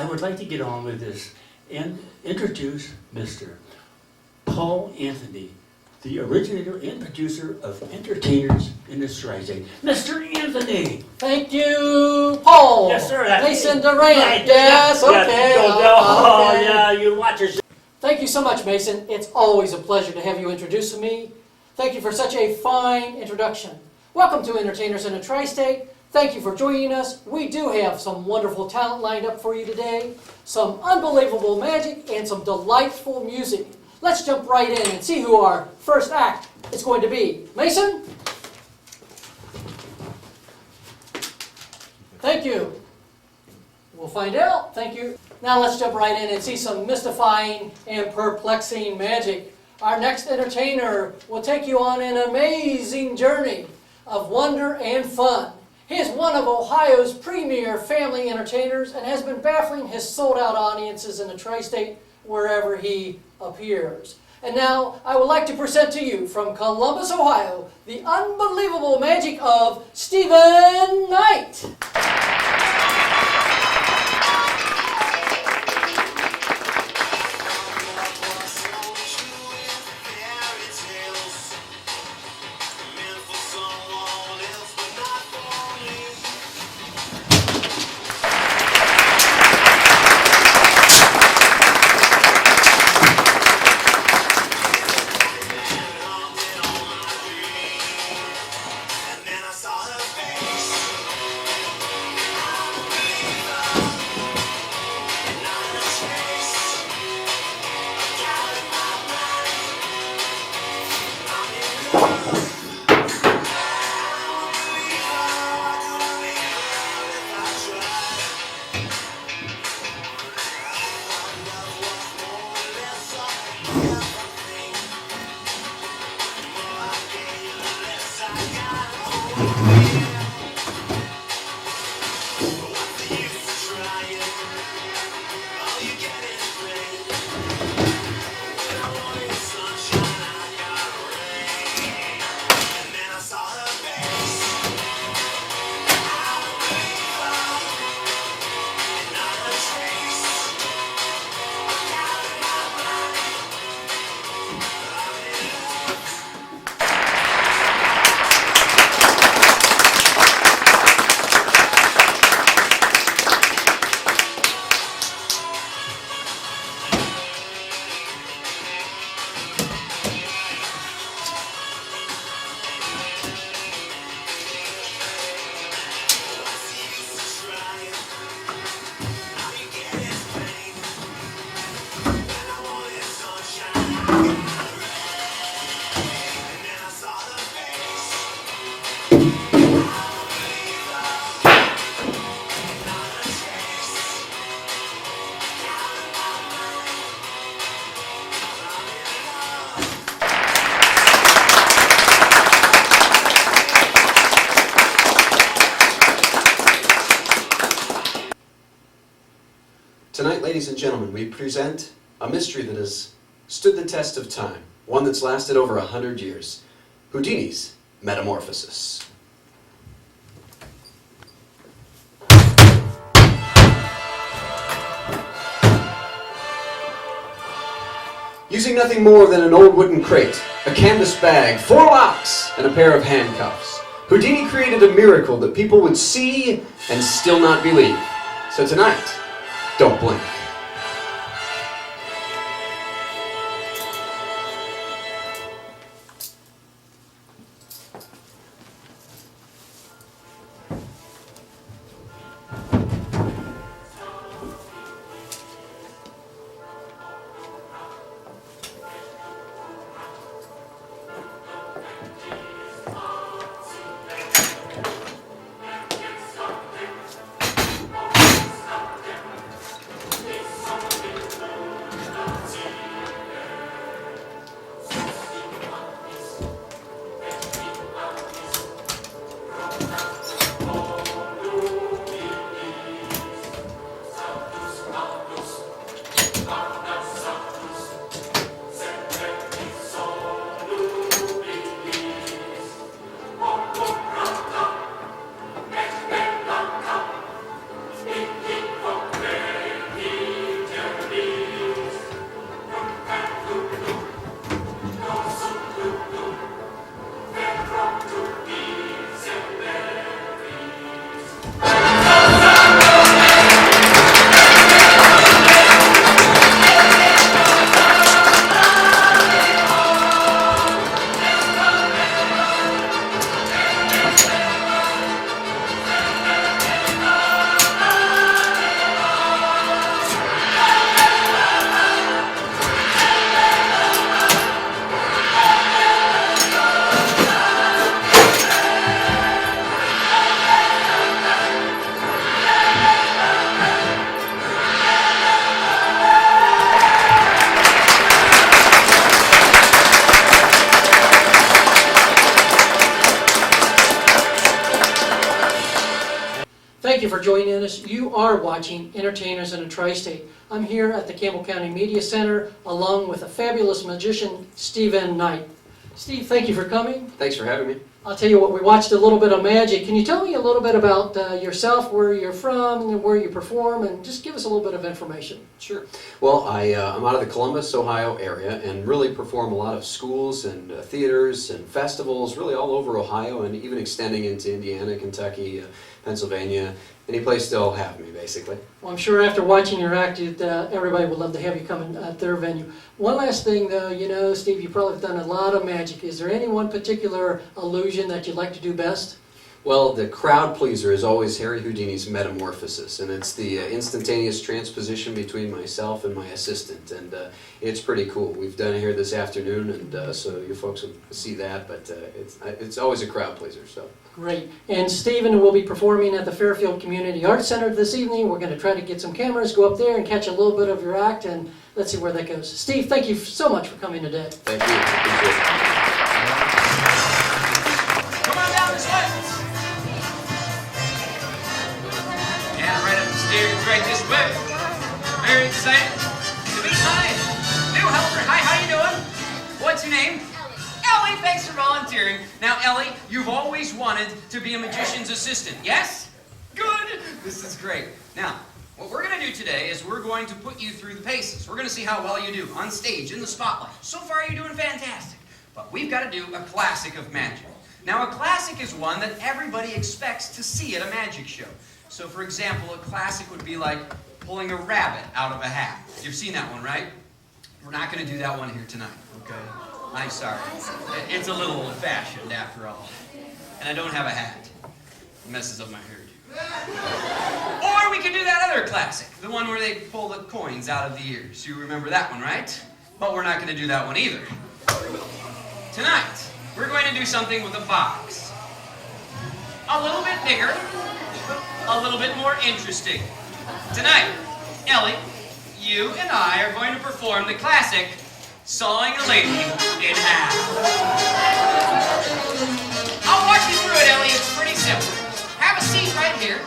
I would like to get on with this and introduce Mr. Paul Anthony, the originator and producer of Entertainers in the Tri-State. Mr. Anthony! Thank you, Paul. Yes, sir. Mason Durant. Right. Yes, okay. Oh, okay. yeah, you watch yourself. Thank you so much, Mason. It's always a pleasure to have you introduce me. Thank you for such a fine introduction. Welcome to Entertainers in the Tri-State. Thank you for joining us. We do have some wonderful talent lined up for you today, some unbelievable magic, and some delightful music. Let's jump right in and see who our first act is going to be. Mason? Thank you. We'll find out. Thank you. Now let's jump right in and see some mystifying and perplexing magic. Our next entertainer will take you on an amazing journey of wonder and fun. He is one of Ohio's premier family entertainers and has been baffling his sold-out audiences in the Tri-State wherever he appears. And now I would like to present to you from Columbus, Ohio, the unbelievable magic of Stephen Knight. Tonight, ladies and gentlemen, we present a mystery that has stood the test of time, one that's lasted over 100 years, Houdini's metamorphosis. Using nothing more than an old wooden crate, a canvas bag, 4 locks, and a pair of handcuffs, Houdini created a miracle that people would see and still not believe. So tonight, don't blink. you for joining us. You are watching Entertainers in the Tri-State. I'm here at the Campbell County Media Center along with a fabulous magician, Stephen Knight. Steve, thank you for coming. Thanks for having me. I'll tell you what, we watched a little bit of magic. Can you tell me a little bit about yourself, where you're from, and where you perform, and just give us a little bit of information? Sure. Well, I'm out of the Columbus, Ohio area and really perform a lot of schools and theaters and festivals really all over Ohio and even extending into Indiana, Kentucky, Pennsylvania, any place they'll have me, basically. Well, I'm sure after watching your act, everybody would love to have you come at their venue. One last thing, though, you know, Steve, you probably have done a lot of magic. Is there any one particular illusion that you'd like to do best? Well, the crowd pleaser is always Harry Houdini's metamorphosis, and it's the instantaneous transposition between myself and my assistant, and it's pretty cool. We've done it here this afternoon, and so you folks will see that, but it's always a crowd pleaser. So. Great. And Stephen will be performing at the Fairfield Community Arts Center this evening. We're going to try to get some cameras, go up there and catch a little bit of your act, and let's see where that goes. Steve, thank you so much for coming today. Thank you. Appreciate it. Come on down this way. Yeah, right up the stairs, right this way. Very excited to meet my new helper. Hi, how you doing? What's your name? Ellie, thanks for volunteering. Now, Ellie, you've always wanted to be a magician's assistant, yes? Good. This is great. Now, what we're going to do today is we're going to put you through the paces. We're going to see how well you do on stage, in the spotlight. So far, you're doing fantastic. But we've got to do a classic of magic. Now, a classic is one that everybody expects to see at a magic show. So, for example, a classic would be like pulling a rabbit out of a hat. You've seen that one, right? We're not going to do that one here tonight, okay? I'm sorry. It's a little old-fashioned, after all. And I don't have a hat. It messes up my hairdo. Or we could do that other classic, the one where they pull the coins out of the ears. You remember that one, right? But we're not going to do that one either. Tonight, we're going to do something with a box. A little bit bigger, a little bit more interesting. Tonight, Ellie, you and I are going to perform the classic Sawing a Lady in Half. I'll walk you through it, Ellie. It's pretty simple. Have a seat right here.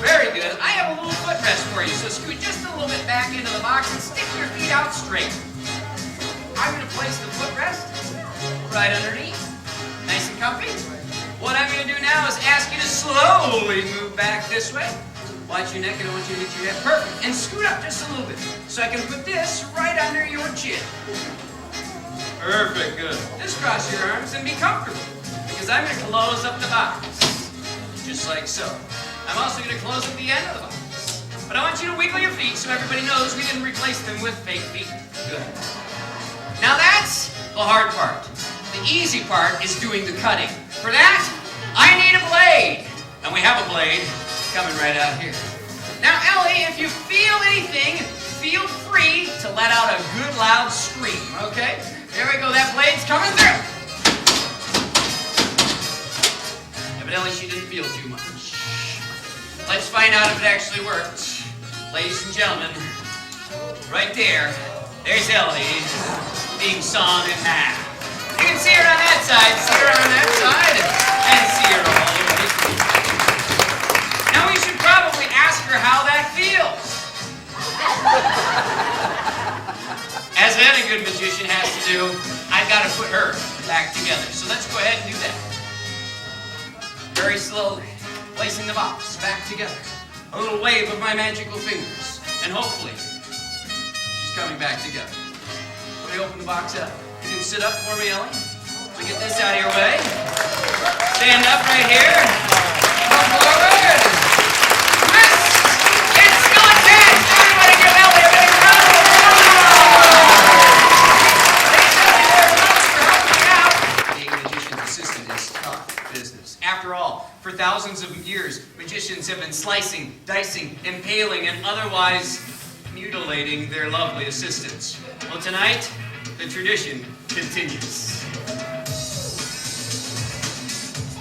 Very good. I have a little footrest for you, so scoot just a little bit back into the box and stick your feet out straight. I'm going to place the footrest right underneath. Nice and comfy. What I'm going to do now is ask you to slowly move back this way. Watch your neck, and I want you to hit your head. Perfect. And scoot up just a little bit so I can put this right under your chin. Perfect. Good. Just cross your arms and be comfortable because I'm going to close up the box. Just like so. I'm also going to close at the end of the box. But I want you to wiggle your feet so everybody knows we didn't replace them with fake feet. Good. Now that's the hard part. The easy part is doing the cutting. For that, I need a blade. And we have a blade coming right out here. Now, Ellie, if you feel anything, feel free to let out a good loud scream, okay? There we go, that blade's coming through. Evidently, she didn't feel too much. Let's find out if it actually worked. Ladies and gentlemen, right there, there's Ellie being sawn in half. You can see her on that side, see her on that side, and see her all over this room. Now we should probably ask her how that feels. As any good magician has to do, I've got to put her back together. So let's go ahead and do that. Very slowly, placing the box back together. A little wave of my magical fingers, and hopefully, she's coming back together. Let me open the box up. You can sit up for me, Ellie. Let me get this out of your way. Stand up right here. Come forward. Yes! It's still attached. Everybody give Ellie a big round of applause. Being a magician's assistant is tough business. After all, for thousands of years, magicians have been slicing, dicing, impaling, and otherwise mutilating their lovely assistants. Well, tonight, the tradition continues.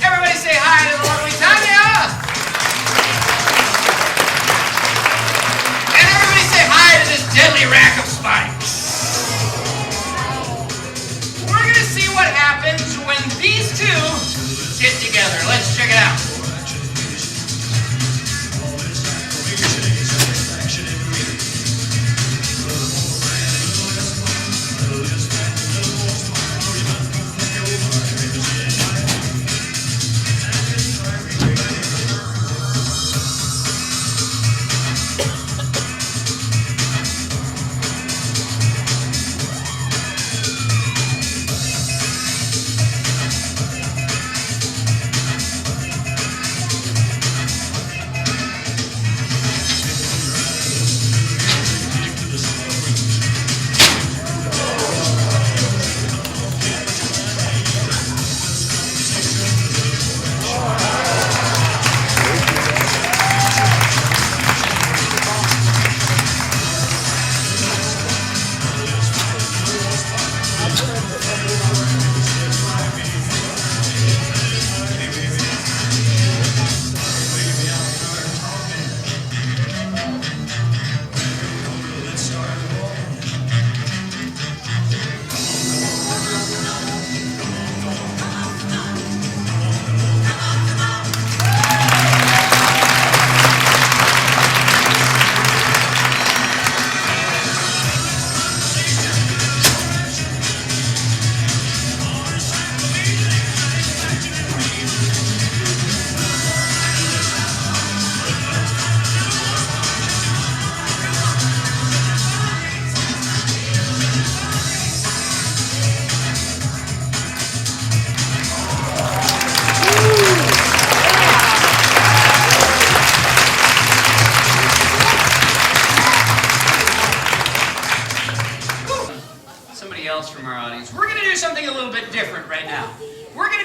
Everybody say hi to the lovely Tanya! And everybody say hi to this deadly rack of spikes. We're going to see what happens when these two get together. Let's check it out.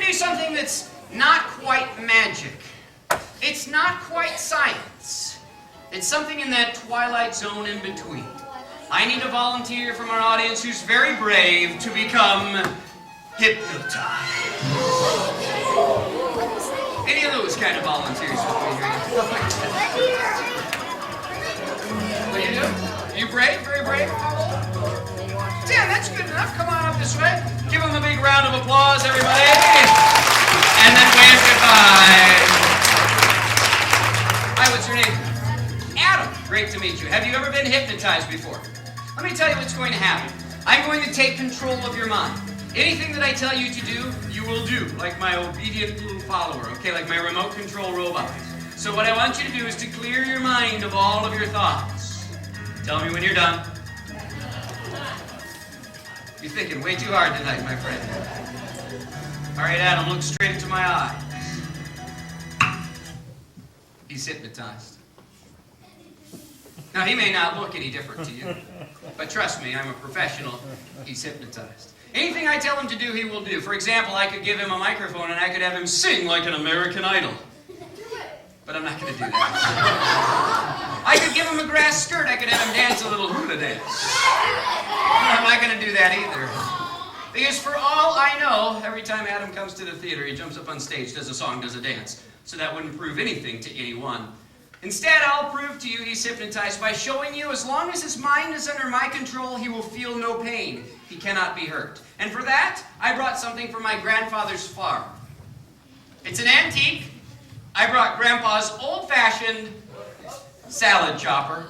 do something that's not quite magic. It's not quite science. It's something in that twilight zone in between. I need a volunteer from our audience who's very brave to become hypnotized. Any of those kind of volunteers with me here? What do you do? Are you brave? Very brave? Yeah, that's good enough. Come on up this way. Give them a big round of applause, everybody. And then wave goodbye. Hi, what's your name? Adam. Great to meet you. Have you ever been hypnotized before? Let me tell you what's going to happen. I'm going to take control of your mind. Anything that I tell you to do, you will do, like my obedient little follower, okay, like my remote control robot. So what I want you to do is to clear your mind of all of your thoughts. Tell me when you're done. You're thinking way too hard tonight, my friend. All right, Adam, look straight into my eye. He's hypnotized. Now, he may not look any different to you, but trust me, I'm a professional. He's hypnotized. Anything I tell him to do, he will do. For example, I could give him a microphone and I could have him sing like an American Idol. But I'm not going to do that. I could give him a grass skirt. I could have him dance a little hula dance. But I'm not going to do that either. Because for all I know, every time Adam comes to the theater, he jumps up on stage, does a song, does a dance. So that wouldn't prove anything to anyone. Instead, I'll prove to you he's hypnotized by showing you as long as his mind is under my control, he will feel no pain. He cannot be hurt. And for that, I brought something from my grandfather's farm. It's an antique. I brought Grandpa's old-fashioned salad chopper.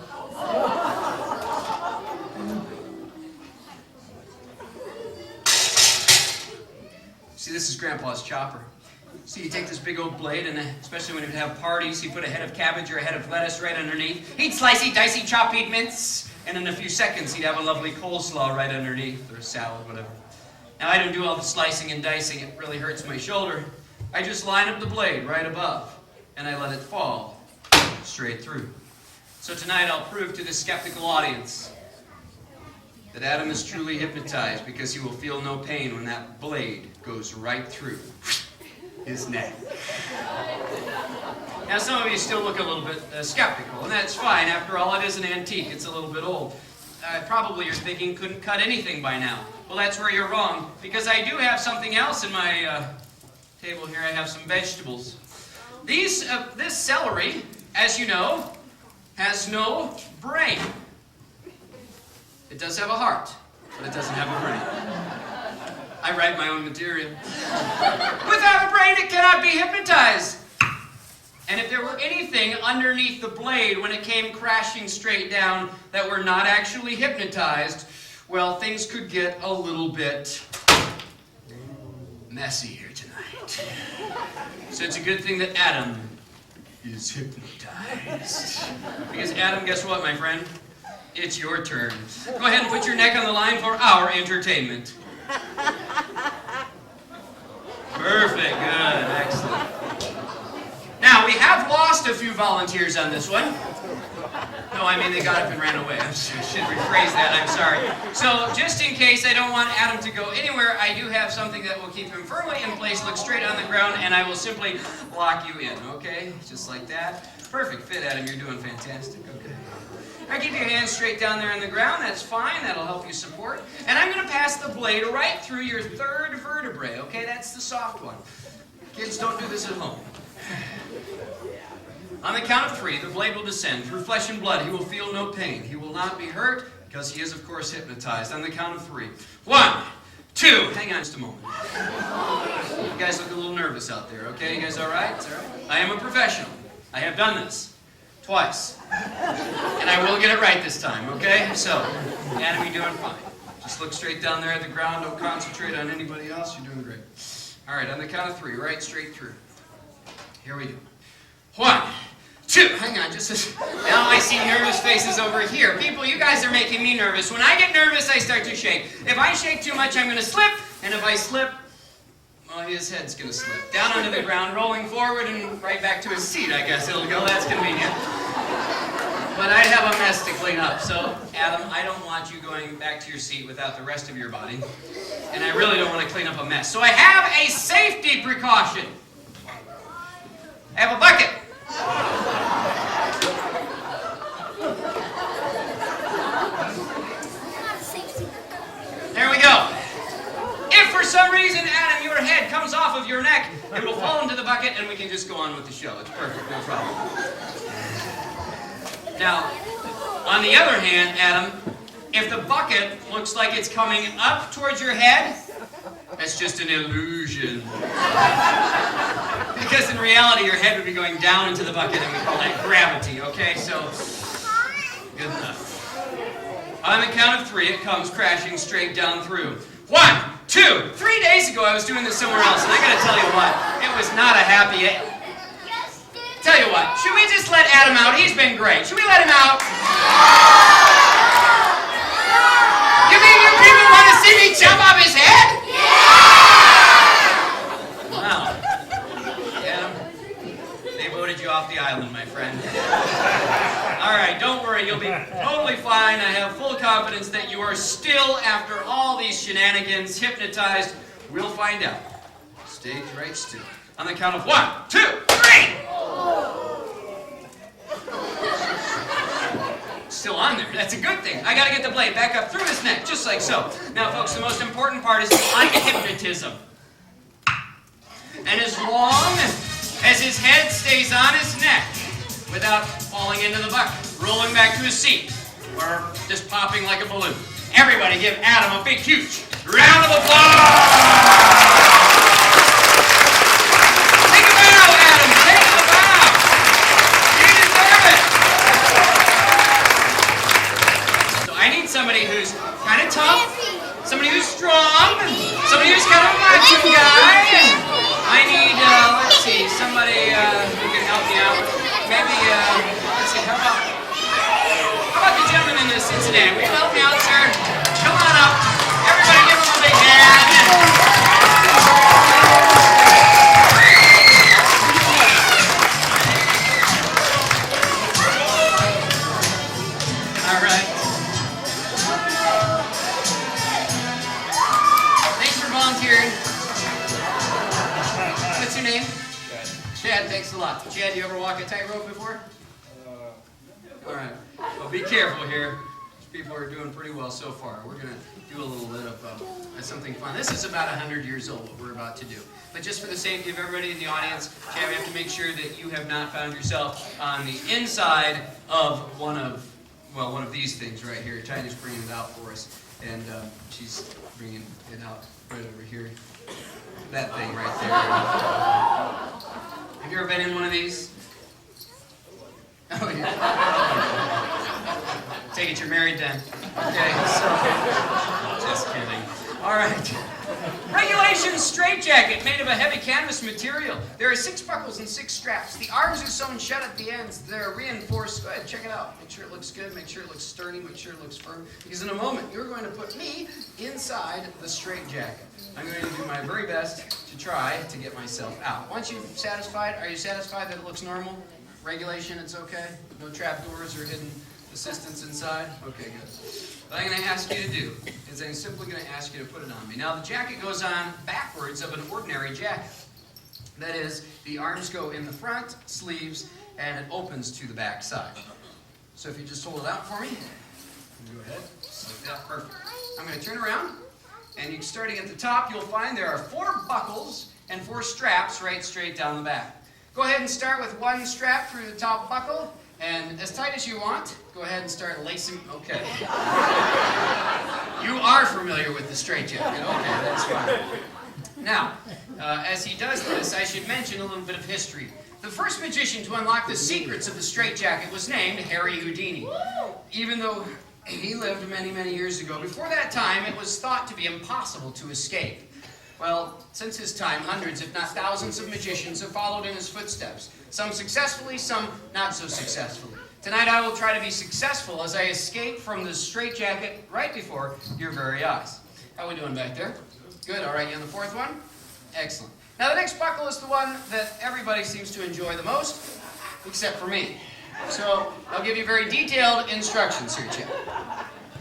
See, this is Grandpa's chopper. See, you take this big old blade, and especially when he would have parties, he'd put a head of cabbage or a head of lettuce right underneath. He'd slicey, dicey, chop, he'd mince, and in a few seconds he'd have a lovely coleslaw right underneath, or a salad, whatever. Now, I don't do all the slicing and dicing. It really hurts my shoulder. I just line up the blade right above, and I let it fall straight through. So tonight I'll prove to this skeptical audience that Adam is truly hypnotized because he will feel no pain when that blade goes right through his neck. Now, some of you still look a little bit skeptical, and that's fine. After all, it is an antique. It's a little bit old. Probably you're thinking, couldn't cut anything by now. Well, that's where you're wrong, because I do have something else in my table here. I have some vegetables. This celery, as you know, has no brain. It does have a heart, but it doesn't have a brain. I write my own material. Without a brain, it cannot be hypnotized. And if there were anything underneath the blade when it came crashing straight down that were not actually hypnotized, well, things could get a little bit messy here tonight. So it's a good thing that Adam is hypnotized. Because Adam, guess what, my friend? It's your turn. Go ahead and put your neck on the line for our entertainment. Perfect, good, excellent. Now, we have lost a few volunteers on this one. No, I mean they got up and ran away. I should rephrase that, I'm sorry. So, just in case I don't want Adam to go anywhere, I do have something that will keep him firmly in place, look straight on the ground, and I will simply lock you in, okay? Just like that. Perfect fit, Adam, you're doing fantastic, okay. Now keep your hands straight down there on the ground, that's fine, that'll help you support. And I'm going to pass the blade right through your third vertebrae, okay? That's the soft one. Kids, don't do this at home. On the count of 3, the blade will descend through flesh and blood. He will feel no pain. He will not be hurt because he is, of course, hypnotized. On the count of 3. 1, 2. Hang on just a moment. You guys look a little nervous out there, okay? You guys all right? It's all right? I am a professional. I have done this twice. And I will get it right this time, okay? So, Adam, you're doing fine. Just look straight down there at the ground. Don't concentrate on anybody else. You're doing great. All right, on the count of 3, right straight through. Here we go. 1, 2. Hang on, just a... Now I see nervous faces over here. People, you guys are making me nervous. When I get nervous, I start to shake. If I shake too much, I'm going to slip. And if I slip, well, his head's going to slip. Down onto the ground, rolling forward, and right back to his seat, I guess it'll go. That's convenient. But but I'd have a mess to clean up. So, Adam, I don't want you going back to your seat without the rest of your body. And I really don't want to clean up a mess. So I have a safety precaution. I have a bucket. There we go. If for some reason, Adam, your head comes off of your neck, it will fall into the bucket and we can just go on with the show. It's perfect, no problem. Now, on the other hand, Adam, if the bucket looks like it's coming up towards your head, that's just an illusion. Because in reality, your head would be going down into the bucket and we call that gravity, okay? So, good enough. On the count of 3, it comes crashing straight down through. 1, 2, 3 days ago I was doing this somewhere else, and I gotta tell you what, it was not a happy... Tell you what, should we just let Adam out? He's been great. Should we let him out? You mean you people want to see me chop off his head? Wow. Adam, they voted you off the island, my friend. All right, don't worry, you'll be totally fine. I have full confidence that you are still, after all these shenanigans, hypnotized. We'll find out. Stay right still. On the count of 1, 2, 3! Still on there. That's a good thing. I gotta get the blade back up through his neck, just like so. Now, folks, the most important part is unhypnotism. And as long as his head stays on his neck, without falling into the bucket, rolling back to his seat, or just popping like a balloon. Everybody give Adam a big, huge round of applause! Take a bow, Adam! Take a bow! You deserve it! So I need somebody who's kind of tough, somebody who's strong, somebody who's kind of a macho guy. I need, let's see, somebody who can help me out. Maybe, let's see, how about the gentleman in Cincinnati? Will you help me out, sir? Come on up. Everybody give him a big hand. All right. Thanks for volunteering. What's your name? Chad, thanks a lot. Chad, you ever walk a tightrope before? All right. Well, be careful here. These people are doing pretty well so far. We're going to do a little bit of something fun. This is about 100 years old, what we're about to do. But just for the safety of everybody in the audience, Chad, we have to make sure that you have not found yourself on the inside of one of these things right here. Tiny's bringing it out for us, and she's bringing it out right over here. That thing right there. Have you ever been in one of these? Oh, yeah. Take it you're married then. Okay, so... Just kidding. All right. Regulation straitjacket made of a heavy canvas material. There are 6 buckles and 6 straps. The arms are sewn shut at the ends. They're reinforced. Go ahead, check it out. Make sure it looks good. Make sure it looks sturdy. Make sure it looks firm. Because in a moment, you're going to put me inside the straitjacket. I'm going to do my very best to try to get myself out. Once you're satisfied, are you satisfied that it looks normal? Regulation, it's okay? No trapdoors or hidden assistance inside? Okay, good. What I'm going to ask you to do is I'm simply going to ask you to put it on me. Now, the jacket goes on backwards of an ordinary jacket. That is, the arms go in the front, sleeves, and it opens to the back side. So if you just hold it out for me, go ahead, just like that, perfect. I'm going to turn around, and starting at the top, you'll find there are 4 buckles and 4 straps right straight down the back. Go ahead and start with 1 strap through the top buckle, and as tight as you want, go ahead and start lacing. Okay. You are familiar with the straitjacket. Okay, that's fine. Now, as he does this, I should mention a little bit of history. The first magician to unlock the secrets of the straitjacket was named Harry Houdini. Even though he lived many, many years ago, before that time, it was thought to be impossible to escape. Well, since his time, hundreds, if not thousands of magicians have followed in his footsteps. Some successfully, some not so successfully. Tonight I will try to be successful as I escape from the straitjacket right before your very eyes. How are we doing back there? Good, all right, you on the 4th one? Excellent. Now the next buckle is the one that everybody seems to enjoy the most, except for me. So I'll give you very detailed instructions here, Chad.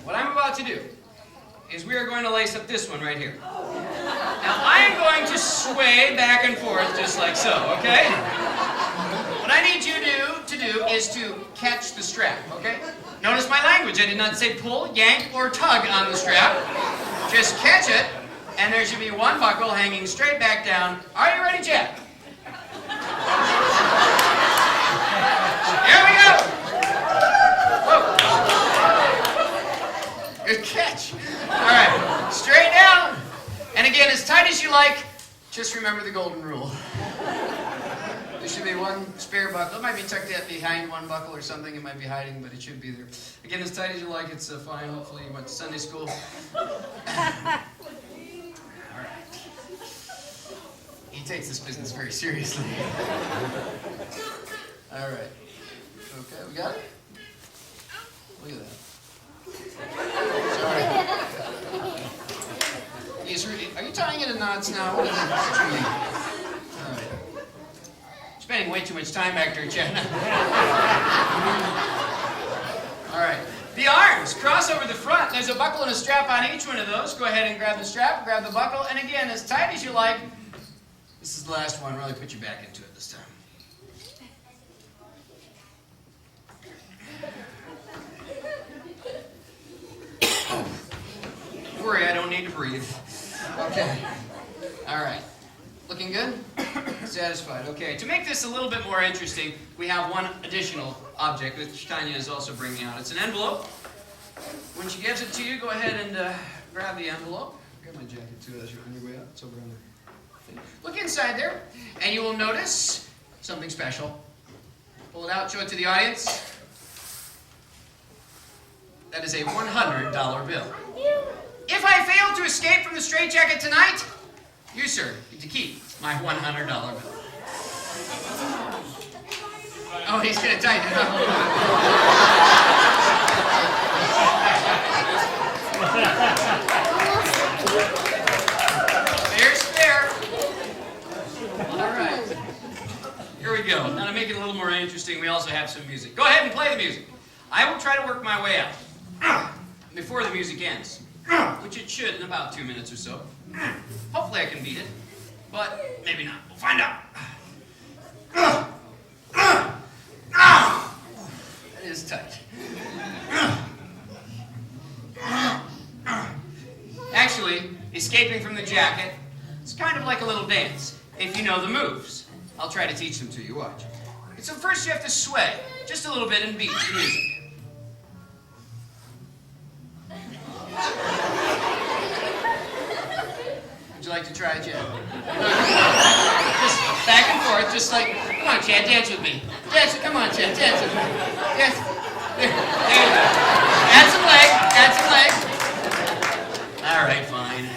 What I'm about to do is we are going to lace up this one right here. Now I am going to sway back and forth just like so, okay? What I need you to do is to catch the strap, okay? Notice my language. I did not say pull, yank, or tug on the strap. Just catch it, and there should be one buckle hanging straight back down. Are you ready, Chad? Here we go! Whoa. Good catch. All right, straight down. And again, as tight as you like, just remember the golden rule. There should be one spare buckle. It might be tucked up behind one buckle or something. It might be hiding, but it should be there. Again, as tight as you like, it's fine. Hopefully you went to Sunday school. All right. He takes this business very seriously. All right. Okay, we got it? Look at that. Sorry. Are you tying it in knots now? What is it? All right. Spending way too much time back there, Chad. All right. The arms cross over the front. There's a buckle and a strap on each one of those. Go ahead and grab the strap, grab the buckle, and again, as tight as you like. This is the last one. Really put you back into it this time. Don't worry, I don't need to breathe. Okay. All right. Looking good? Satisfied. Okay. To make this a little bit more interesting, we have one additional object which Tanya is also bringing out. It's an envelope. When she gives it to you, go ahead and grab the envelope. Grab my jacket too as you're on your way out. It's over on there. Look inside there, and you will notice something special. Pull it out, show it to the audience. That is a $100 bill. If I fail to escape from the straitjacket tonight, you, sir, get to keep my $100 bill. Oh, he's going to tighten it up a little bit. Fair's fair. All right. Here we go. Now to make it a little more interesting, we also have some music. Go ahead and play the music. I will try to work my way out before the music ends, which it should in about 2 minutes or so. Hopefully I can beat it, but maybe not. We'll find out. That is tight. Actually, escaping from the jacket, it's kind of like a little dance, if you know the moves. I'll try to teach them to you, watch. So first you have to sway, just a little bit and beat the music. Would you like to try it, Chad? Just back and forth, just like, come on, Chad, dance with me. Dance, come on, Chad, dance with me. Dance. There you go. Add some leg, add some leg. All right, fine.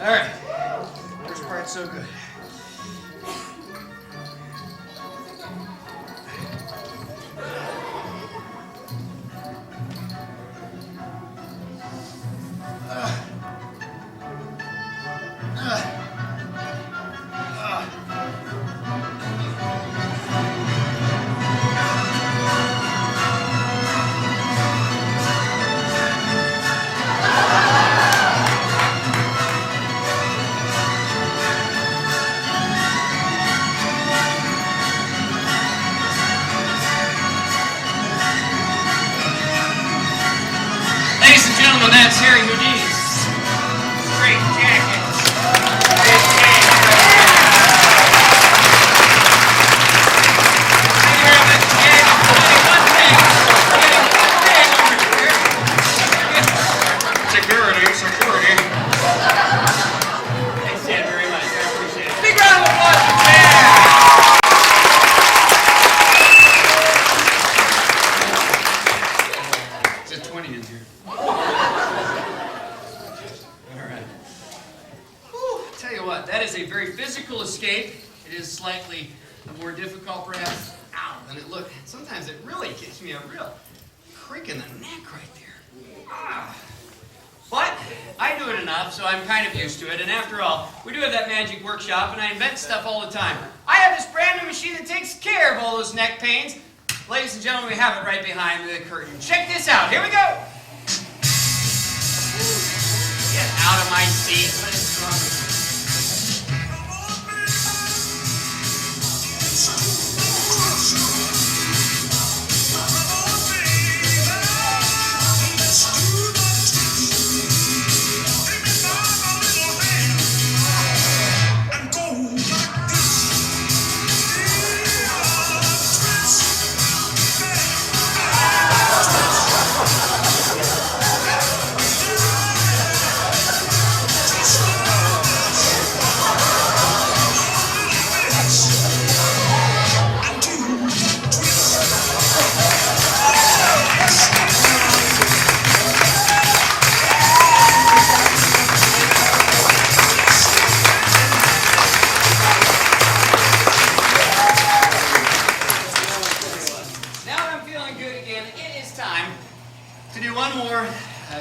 All right. First part's so good. Ladies and gentlemen, that's Harry Houdini's straight jacket. Thank you very much. And one thing over here. Security. Thanks, Chad, very much. I appreciate it. Big round of applause for Chad. It's a 20 in here. Tell you what, that is a very physical escape. It is slightly more difficult, perhaps. Ow. than it looked. Sometimes it really gives me a real crick in the neck right there. Ah. But I do it enough, so I'm kind of used to it. And after all, we do have that magic workshop, and I invent stuff all the time. I have this brand new machine that takes care of all those neck pains. Ladies and gentlemen, we have it right behind the curtain. Check this out. Here we go. Get out of my seat. What is wrong with you?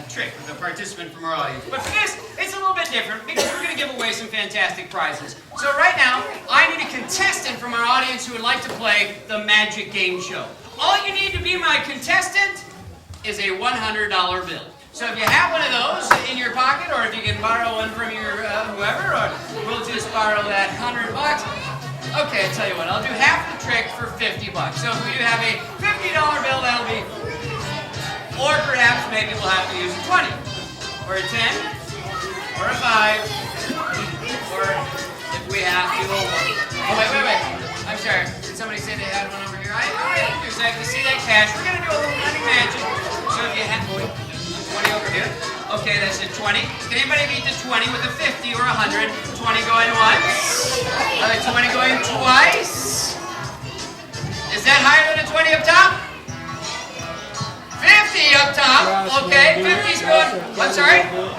Trick with a participant from our audience. But for this, it's a little bit different because we're going to give away some fantastic prizes. So right now, I need a contestant from our audience who would like to play the Magic Game Show. All you need to be my contestant is a $100 bill. So if you have one of those in your pocket, or if you can borrow one from your whoever, or we'll just borrow that $100. Okay, I'll tell you what, I'll do half the trick for $50. So if we do have a $50 bill, that'll be... Or perhaps maybe we'll have to use a 20, or a 10, or a 5, or if we have to... Oh, wait. I'm sorry. Did somebody say they had one over here? I do exactly see that cash. We're going to do a little running magic. So if you have 20 over here. Okay, that's a 20. Can anybody beat the 20 with a 50 or a 100? 20 going once. 20 going twice. Is that higher than a 20 up top? 50 up top. Okay, 50's going. I'm sorry? 100.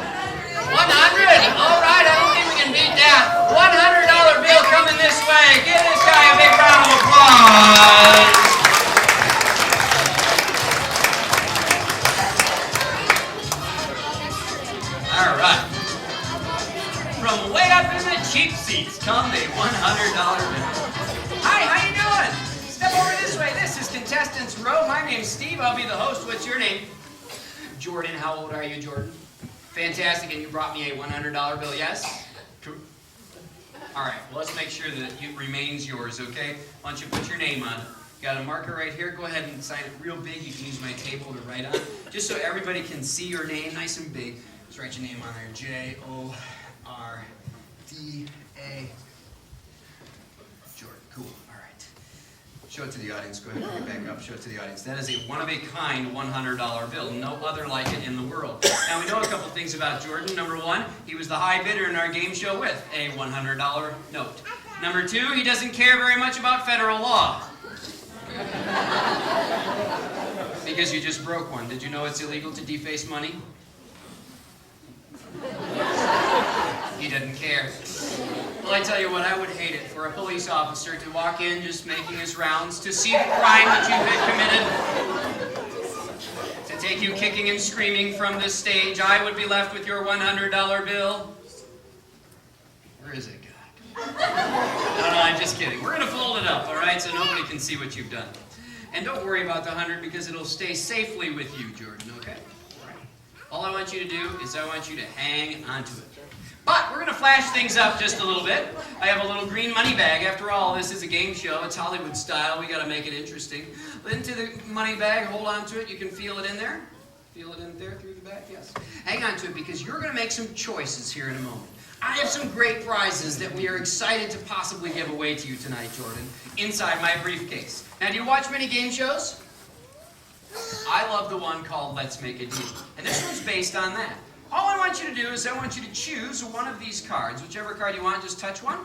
All right, I don't think we can beat that. $100 bill coming this way. Give this guy a big round of applause. All right. From way up in the cheap seats come the $100 bill. Hi, how you doing? Step over this way. This is Contestants Row. My name's Steve. I'll be the host. What's your name? Jordan. How old are you, Jordan? Fantastic. And you brought me a $100 bill, yes? True. All right. Well, let's make sure that it remains yours, okay? Why don't you put your name on it? Got a marker right here. Go ahead and sign it real big. You can use my table to write on, just so everybody can see your name nice and big. Just write your name on there. J-O-R-D-A. Jordan. Cool. Show it to the audience. Go ahead and bring it back up. Show it to the audience. That is a one-of-a-kind $100 bill. No other like it in the world. Now, we know a couple things about Jordan. Number one, he was the high bidder in our game show with a $100 note. Number two, he doesn't care very much about federal law. Because you just broke one. Did you know it's illegal to deface money? He doesn't care. Well, I tell you what, I would hate it for a police officer to walk in just making his rounds, to see the crime that you've committed, to take you kicking and screaming from this stage. I would be left with your $100 bill. Where is it, God? No, I'm just kidding. We're going to fold it up, all right, so nobody can see what you've done. And don't worry about the 100 because it'll stay safely with you, Jordan, okay? All I want you to do is I want you to hang onto it. But we're going to flash things up just a little bit. I have a little green money bag. After all, this is a game show. It's Hollywood style. We got to make it interesting. Into the money bag, hold on to it. You can feel it in there. Feel it in there through the bag? Yes. Hang on to it because you're going to make some choices here in a moment. I have some great prizes that we are excited to possibly give away to you tonight, Jordan, inside my briefcase. Now, do you watch many game shows? I love the one called Let's Make a Deal. And this one's based on that. All I want you to do is I want you to choose one of these cards. Whichever card you want, just touch one.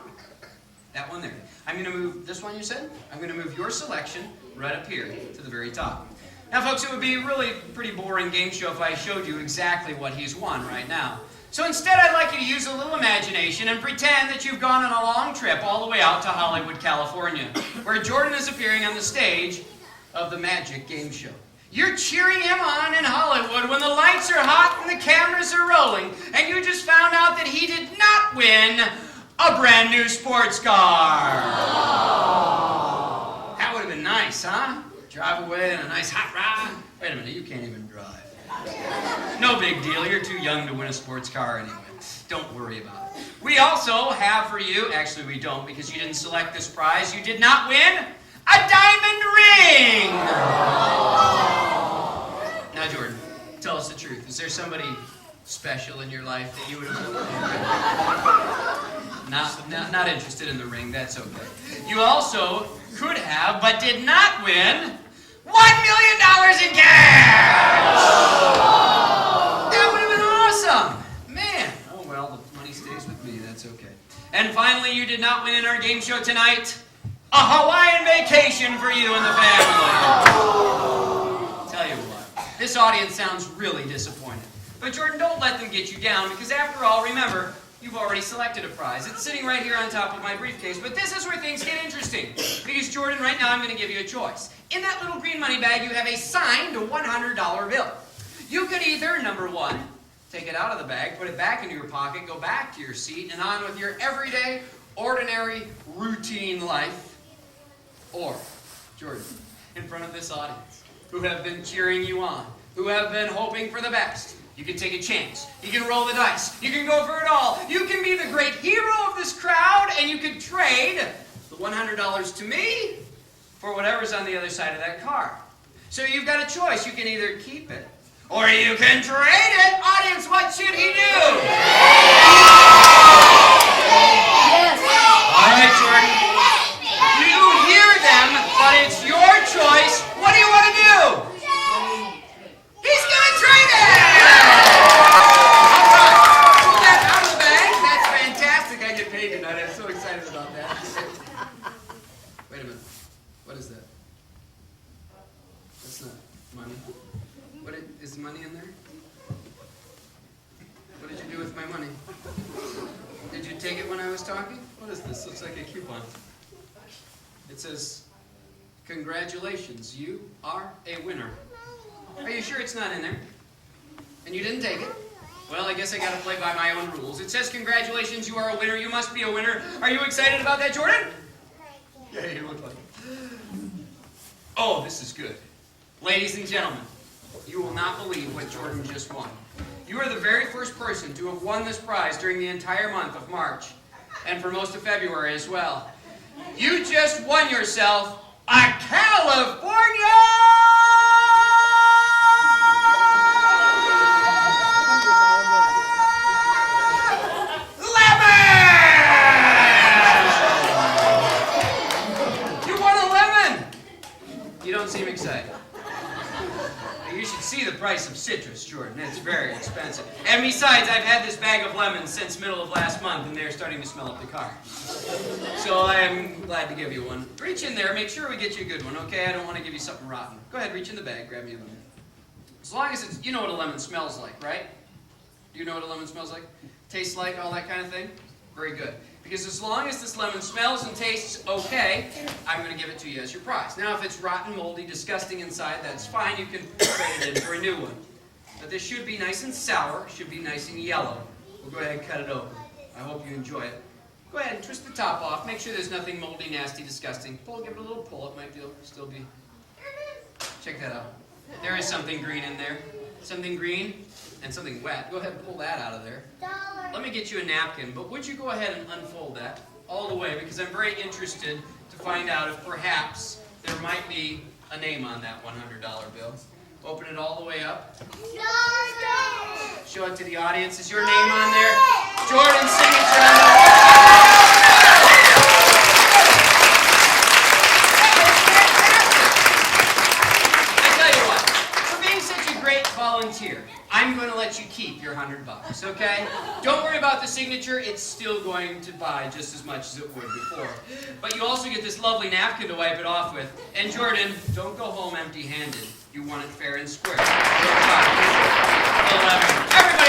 That one there. I'm going to move this one, you said? I'm going to move your selection right up here to the very top. Now, folks, it would be a really pretty boring game show if I showed you exactly what he's won right now. So instead, I'd like you to use a little imagination and pretend that you've gone on a long trip all the way out to Hollywood, California, where Jordan is appearing on the stage of the Magic Game Show. You're cheering him on in Hollywood when the lights are hot and the cameras are rolling, and you just found out that he did not win a brand new sports car. That would have been nice, huh? Drive away in a nice hot rod. Wait a minute, you can't even drive. No big deal, you're too young to win a sports car anyway. Don't worry about it. We also have for you, actually we don't because you didn't select this prize, you did not win a diamond ring! Now Jordan, tell us the truth. Is there somebody special in your life that you would have... Not interested in the ring, that's okay. You also could have, but did not win, $1 million in cash! That would have been awesome! Man, oh well, the money stays with me, that's okay. And finally, you did not win in our game show tonight, a Hawaiian vacation for you and the family. Tell you what, this audience sounds really disappointed. But Jordan, don't let them get you down, because after all, remember, you've already selected a prize. It's sitting right here on top of my briefcase, but this is where things get interesting. Because Jordan, right now I'm going to give you a choice. In that little green money bag, you have a signed $100 bill. You could either, number one, take it out of the bag, put it back into your pocket, go back to your seat, and on with your everyday, ordinary, routine life. Or, Jordan, in front of this audience, who have been cheering you on, who have been hoping for the best, you can take a chance. You can roll the dice. You can go for it all. You can be the great hero of this crowd, and you can trade the $100 to me for whatever's on the other side of that card. So you've got a choice. You can either keep it, or you can trade it. Audience, what should he do? Yes! All right, Jordan. You hear them, but it's your choice. What do you want to do? He's going to trade it! All right. Pull that out of the bag. That's fantastic. I get paid tonight. I'm so excited about that. Wait a minute. What is that? That's not money. Is money in there? What did you do with my money? Did you take it when I was talking? What is this? Looks like a coupon. It says, congratulations, you are a winner. Are you sure it's not in there? And you didn't take it? Well, I guess I gotta play by my own rules. It says, congratulations, you are a winner. You must be a winner. Are you excited about that, Jordan? Yeah, you look like it. Oh, this is good. Ladies and gentlemen, you will not believe what Jordan just won. You are the very first person to have won this prize during the entire month of March, and for most of February as well. You just won yourself a California lemon! You won a lemon! You don't seem excited. You should see the price of citrus, Jordan. It's very expensive. And besides, I've had this bag of lemons since middle of last month, and they're starting to smell up the car. So I'm glad to give you one. Reach in there. Make sure we get you a good one, okay? I don't want to give you something rotten. Go ahead, reach in the bag. Grab me a lemon. As long as it's... You know what a lemon smells like, right? Do you know what a lemon smells like? Tastes like, all that kind of thing? Very good. Because as long as this lemon smells and tastes okay, I'm going to give it to you as your prize. Now, if it's rotten, moldy, disgusting inside, that's fine. You can trade it in for a new one. But this should be nice and sour. Should be nice and yellow. We'll go ahead and cut it open. I hope you enjoy it. Go ahead and twist the top off. Make sure there's nothing moldy, nasty, disgusting. Pull, give it a little pull. It might still be... Check that out. There is something green in there. Something green and something wet. Go ahead and pull that out of there. Let me get you a napkin, but would you go ahead and unfold that all the way, because I'm very interested to find out if perhaps there might be a name on that $100 bill. Open it all the way up. Show it to the audience. Is your name on there? Jordan's signature on the... volunteer. I'm going to let you keep your $100, okay? Don't worry about the signature. It's still going to buy just as much as it would before. But you also get this lovely napkin to wipe it off with. And Jordan, don't go home empty-handed. You want it fair and square. Everybody,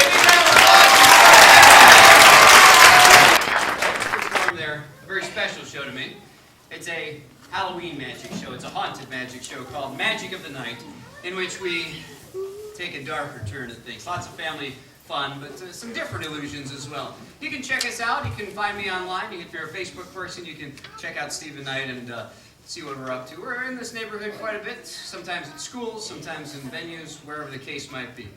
big round of applause. they're a very special show to me. It's a Halloween magic show. It's a haunted magic show called Magic of the Night, in which we take a darker turn at things. Lots of family fun, but some different illusions as well. You can check us out. You can find me online. If you're a Facebook person, you can check out Steve the Knight and see what we're up to. We're in this neighborhood quite a bit, sometimes at schools, sometimes in venues, wherever the case might be.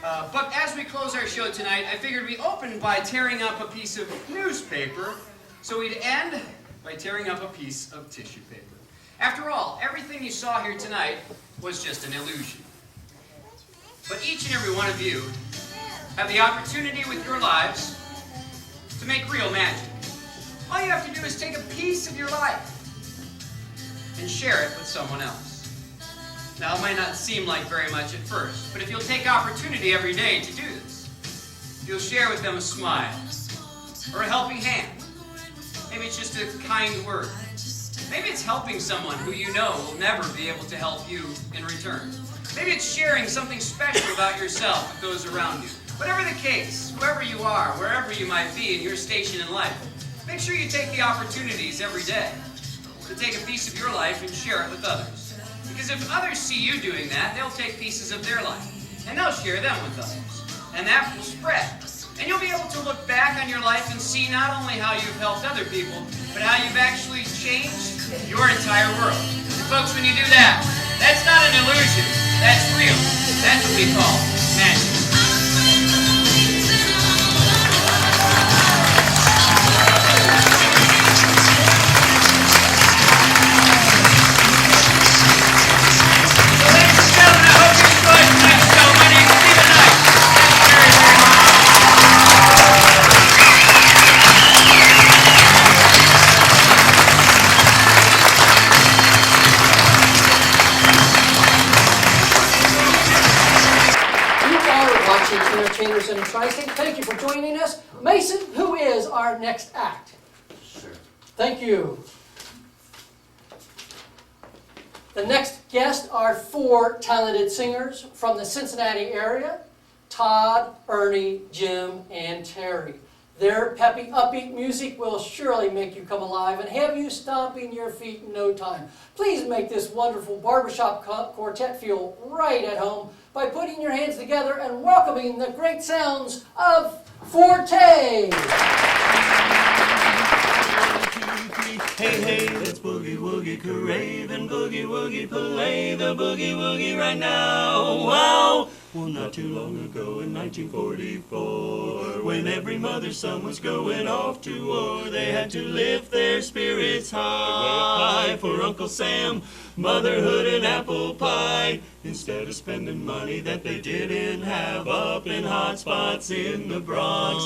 But as we close our show tonight, I figured we'd open by tearing up a piece of newspaper, so we'd end by tearing up a piece of tissue paper. After all, everything you saw here tonight was just an illusion. But each and every one of you have the opportunity with your lives to make real magic. All you have to do is take a piece of your life and share it with someone else. Now, it might not seem like very much at first, but if you'll take opportunity every day to do this, you'll share with them a smile or a helping hand. Maybe it's just a kind word. Maybe it's helping someone who you know will never be able to help you in return. Maybe it's sharing something special about yourself with those around you. Whatever the case, whoever you are, wherever you might be in your station in life, make sure you take the opportunities every day to take a piece of your life and share it with others. Because if others see you doing that, they'll take pieces of their life and they'll share them with others. And that will spread. And you'll be able to look back on your life and see not only how you've helped other people, but how you've actually changed your entire world. And folks, when you do that, that's not an illusion. That's real. That's what we call magic. Entertainers in the Tri-State. Thank you for joining us. Mason, who is our next act? Sure. Thank you. The next guests are 4 talented singers from the Cincinnati area: Todd, Ernie, Jim, and Terry. Their peppy, upbeat music will surely make you come alive and have you stomping your feet in no time. Please make this wonderful Barbershop Quartet feel right at home by putting your hands together and welcoming the great sounds of Forte. Hey, hey, let's boogie woogie crave and boogie woogie play the boogie woogie right now. Wow! Well, not too long ago in 1944, when every mother's son was going off to war, they had to lift their spirits high for Uncle Sam, motherhood and apple pie. Instead of spending money that they didn't have up in hot spots in the Bronx,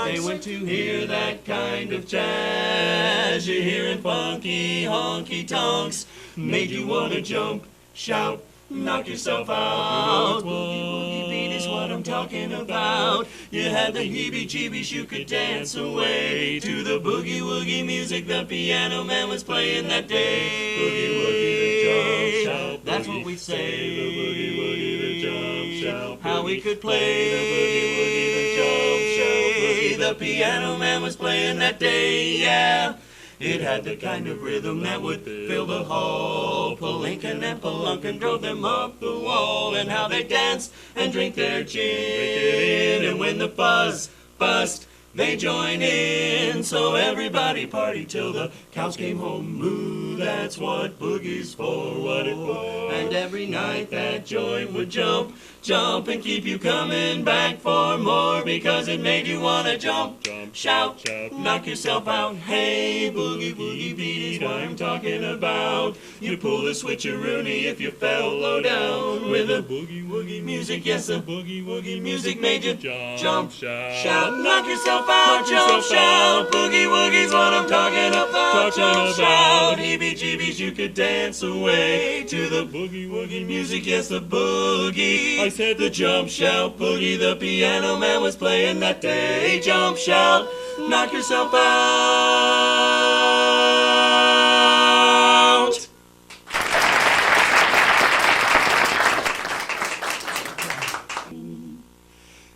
they went to hear that kind of jazz you hear in funky honky tonks. Made you wanna jump, shout, knock yourself out. Boogie woogie beat is what I'm talking about. You had the heebie-jeebies, you could dance away to the boogie woogie music the piano man was playing that day. Boogie woogie the jump shout, that's what we say. The boogie woogie the jump shout, how we could play the boogie woogie the jump shout. Boogie the piano man was playing that day, yeah. It had the kind of rhythm that would fill the hall. Palinkin and Palunkin drove them up the wall, and how they danced and drink their gin. And when the fuzz bust, they join in. So everybody party till the cows came home. Moo, that's what boogie's for, what it for. And every night that joint would jump, jump and keep you coming back for more, because it made you wanna jump, shout, knock yourself out. Hey, boogie woogie beat is what I'm talking about. You pull the switcheroony if you fell low down with a boogie woogie music. Yes, the boogie woogie music made you jump, shout, knock yourself out, jump, shout. Boogie woogie's what I'm talking about. Jump, shout, heebie-jeebies, you could dance away to the boogie woogie music. Yes, the boogie. I said the jump, shout, boogie the piano man was playing that day. Jump, shout, knock yourself out.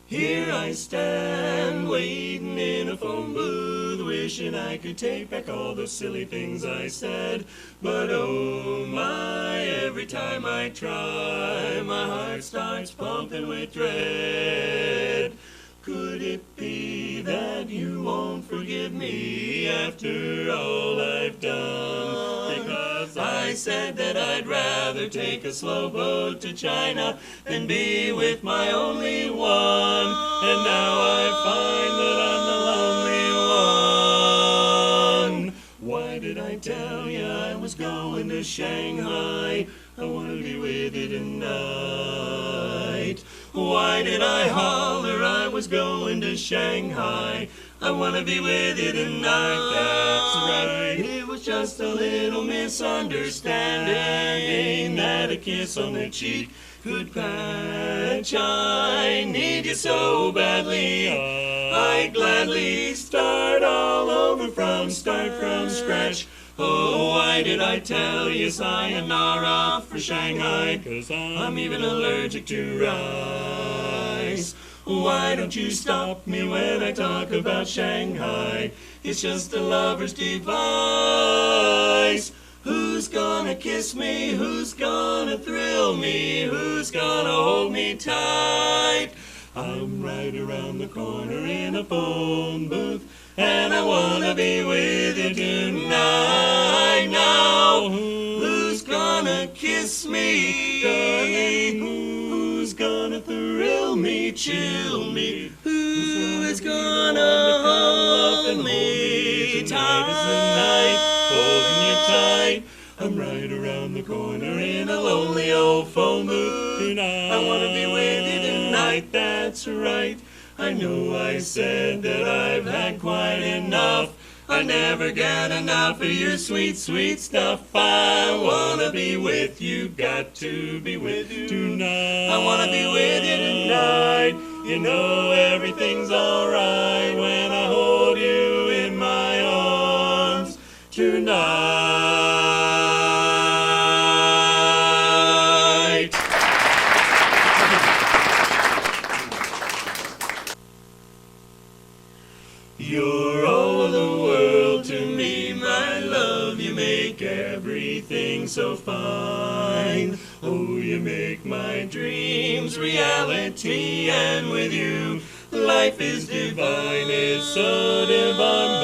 Here I stand waiting in a phone booth, wishing I could to take back all the silly things I said. But oh my, every time I try, my heart starts pumping with dread. Could it be that you won't forgive me after all I've done? Because I said that I'd rather take a slow boat to China than be with my only one. And now I find that I'm the lonely one. Why did I tell you I was going to Shanghai? I want to be with you tonight. Why did I holler I was going to Shanghai? I want to be with you tonight, that's right. It was just a little misunderstanding that a kiss on the cheek could patch. I need you so badly, I'd gladly start all over from scratch. Oh, why did I tell you sayonara for Shanghai? 'Cause I'm even allergic to rice. Why don't you stop me when I talk about Shanghai? It's just a lover's device. Who's gonna kiss me? Who's gonna thrill me? Who's gonna hold me tight? I'm right around the corner in a phone booth, and I wanna be with you tonight. Now, who's gonna kiss me, darling? Who's gonna thrill me, chill me? Who is gonna hold me tight, holding you tight? I'm right around the corner in a lonely old phone booth tonight. I wanna be with you tonight, that's right. I know I said that I've had quite enough. I never get enough of your sweet, sweet stuff. I wanna be with you, got to be with you tonight. I wanna be with you tonight. You know everything's alright when I hold you in my arms tonight. You're all of the world to me, my love. You make everything so fine. Oh, you make my dreams reality, and with you, life is divine. It's so divine.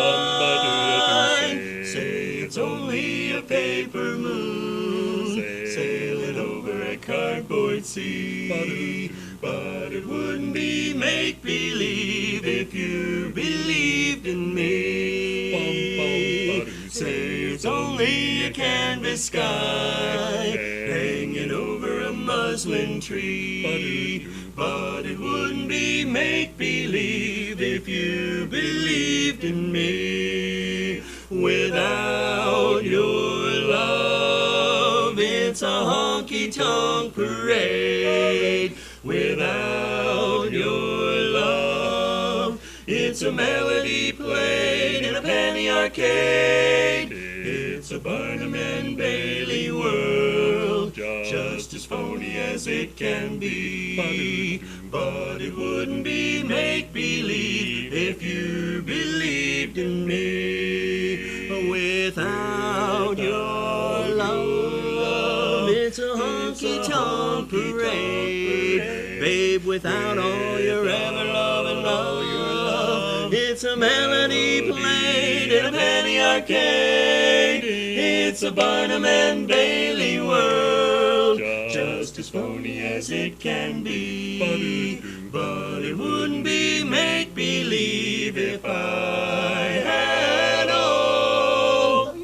Say it's only a paper moon, sailing over a cardboard sea. But it wouldn't be make-believe if you believed in me. Say it's only a canvas sky hanging over a muslin tree. But it wouldn't be make-believe if you believed in me. Without your love, it's a honky-tonk parade. Without your love, it's a melody played in a penny arcade. It's a Barnum and Bailey world, just as phony as it can be. But it wouldn't be make-believe if you believed in me. Without your love, it's a honky-tonk parade. Babe, without all your ever-loving love, it's a melody played in a penny arcade. It's a Barnum and Bailey world, just as phony as it can be. But it wouldn't be make-believe if I had all.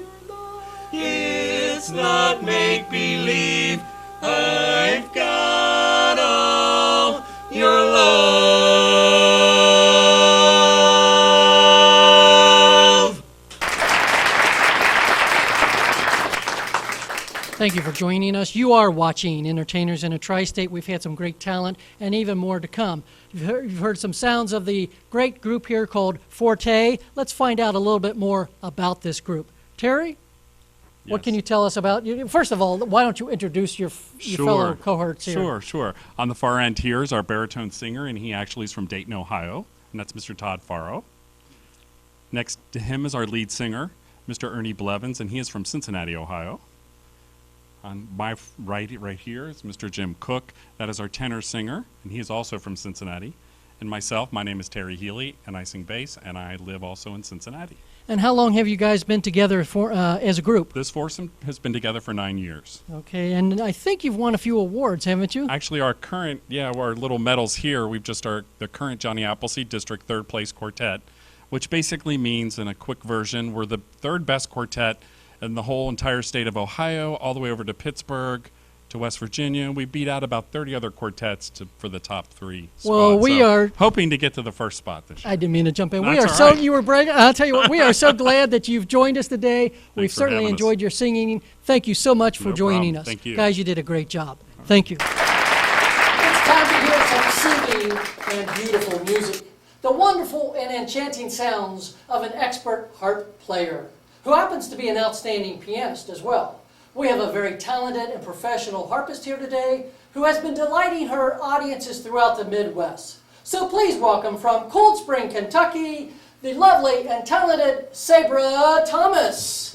It's not make-believe, I've got all your love. Thank you for joining us. You are watching Entertainers in a Tri-State. We've had some great talent and even more to come. You've heard some sounds of the great group here called Forte. Let's find out a little bit more about this group. Terry, what can you tell us about you? First of all, why don't you introduce your fellow cohorts here? Sure. On the far end here is our baritone singer, and he actually is from Dayton, Ohio, and that's Mr. Todd Farrow. Next to him is our lead singer, Mr. Ernie Blevins, and he is from Cincinnati, Ohio. On my right here is Mr. Jim Cook. That is our tenor singer, and he is also from Cincinnati. And myself, my name is Terry Healy, and I sing bass, and I live also in Cincinnati. And how long have you guys been together for as a group? This foursome has been together for 9 years. Okay, and I think you've won a few awards, haven't you? Actually, our current, our little medals here, the current Johnny Appleseed District third place quartet, which basically means, in a quick version, we're the third best quartet in the whole entire state of Ohio, all the way over to Pittsburgh, to West Virginia. We beat out about 30 other quartets for the top 3 spots. Well, we are hoping to get to the first spot this year. I didn't mean to jump in. That's We are all so right. you were bragging. I'll tell you what. We are so glad that you've joined us today. We've for certainly having us. enjoyed your singing. Thank you so much for No joining problem. us, Thank you. guys. You did a great job. Thank you. It's time to hear some soothing and beautiful music. The wonderful and enchanting sounds of an expert harp player, who happens to be an outstanding pianist as well. We have a very talented and professional harpist here today who has been delighting her audiences throughout the Midwest. So please welcome from Cold Spring, Kentucky, the lovely and talented Sabra Thomas.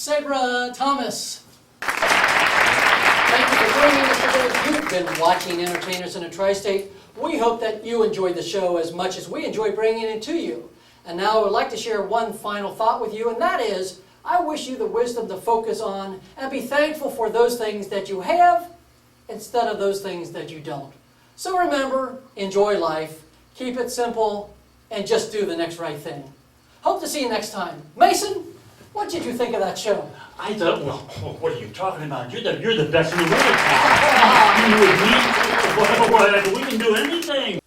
Sabra Thomas. Thank you for joining us today. You've been watching Entertainers in a Tri-State. We hope that you enjoyed the show as much as we enjoy bringing it to you. And now I would like to share one final thought with you, and that is, I wish you the wisdom to focus on and be thankful for those things that you have instead of those things that you don't. So remember, enjoy life, keep it simple, and just do the next right thing. Hope to see you next time. Mason, what did you think of that show? I thought, well, what are you talking about? You're the best in the world, pal. You and me, we can do anything.